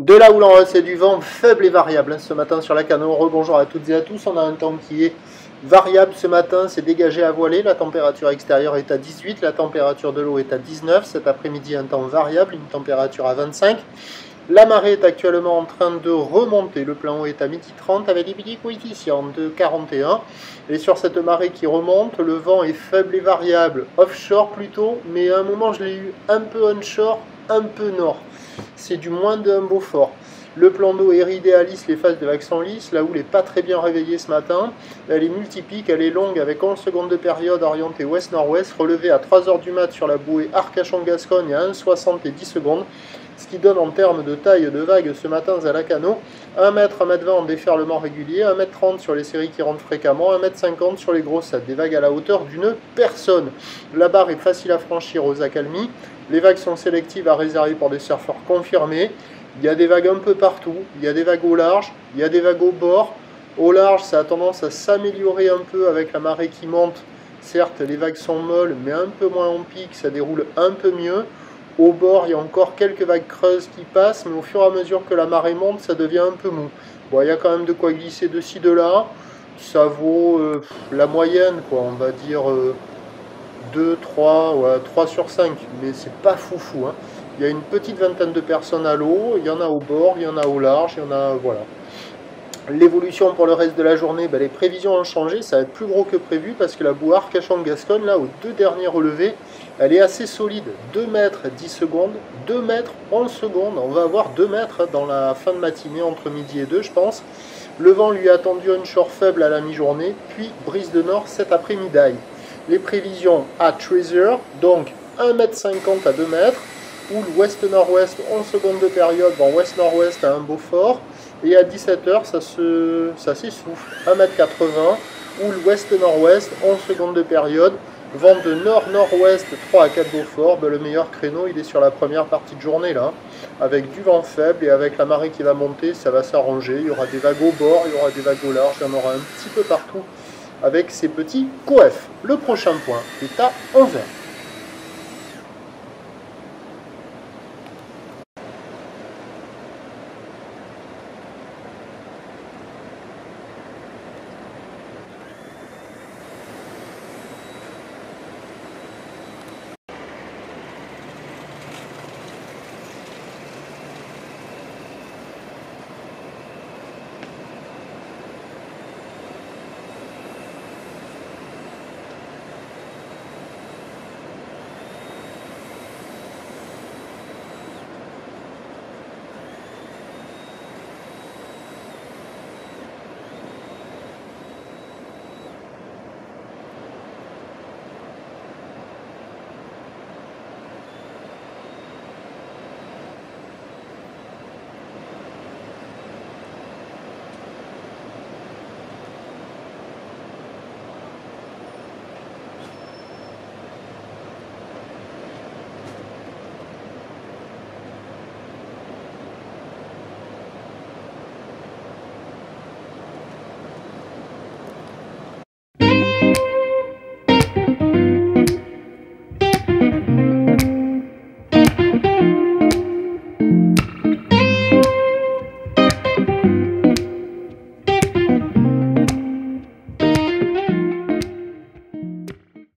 De la houle, c'est du vent faible et variable ce matin sur la Cano. Rebonjour à toutes et à tous. On a un temps qui est variable ce matin, c'est dégagé à voiler. La température extérieure est à 18, la température de l'eau est à 19. Cet après-midi, un temps variable, une température à 25. La marée est actuellement en train de remonter. Le plein eau est à 12h30 avec des petits coefficients de 41. Et sur cette marée qui remonte, le vent est faible et variable. Offshore plutôt, mais à un moment je l'ai eu un peu onshore, un peu nord. C'est du moins d'un Beaufort. Le plan d'eau est idéaliste, les phases de vagues sont lisses. La houle n'est pas très bien réveillée ce matin. Elle est multipique, elle est longue avec 11 secondes de période orientée ouest-nord-ouest, relevée à 3h du mat sur la bouée Arcachon-Gascogne à 1,60 et 10 secondes. Ce qui donne en termes de taille de vagues ce matin à la Cano 1 m, 1 m 20 en déferlement régulier, 1 m 30 sur les séries qui rentrent fréquemment, 1 m 50 sur les grossettes, des vagues à la hauteur d'une personne. La barre est facile à franchir aux accalmies, les vagues sont sélectives à réserver pour des surfeurs confirmés. Il y a des vagues un peu partout, il y a des vagues au large, il y a des vagues au bord. Au large, ça a tendance à s'améliorer un peu avec la marée qui monte. Certes, les vagues sont molles, mais un peu moins en pic, ça déroule un peu mieux. Au bord, il y a encore quelques vagues creuses qui passent, mais au fur et à mesure que la marée monte, ça devient un peu mou. Bon, il y a quand même de quoi glisser de ci, de là. Ça vaut la moyenne, quoi, on va dire 2, 3, ouais, 3 sur 5, mais c'est pas foufou, hein. Il y a une petite vingtaine de personnes à l'eau, il y en a au bord, il y en a au large, il y en a, voilà. L'évolution pour le reste de la journée, ben, les prévisions ont changé, ça va être plus gros que prévu parce que la bouée Arcachon-Gascogne, là, aux deux derniers relevés, elle est assez solide. 2 mètres 10 secondes, 2 mètres 11 secondes. On va avoir 2 mètres dans la fin de matinée, entre midi et 2, je pense. Le vent lui a attendu onshore faible à la mi-journée, puis brise de nord cet après-midi. Les prévisions à 13h, donc 1 m 50 à 2 mètres. Houle ouest-nord-ouest, 11 secondes de période, vent ouest-nord-ouest à un Beaufort. Et à 17h, ça s'essouffle, 1 m 80, houle ouest-nord-ouest, 11 secondes de période, vent de nord-nord-ouest, 3 à 4 Beaufort. Ben, le meilleur créneau, il est sur la première partie de journée, là, avec du vent faible et avec la marée qui va monter, ça va s'arranger. Il y aura des vagues au bord, il y aura des vagues au large, il y en aura un petit peu partout avec ces petits coefs. Le prochain point est à 11h.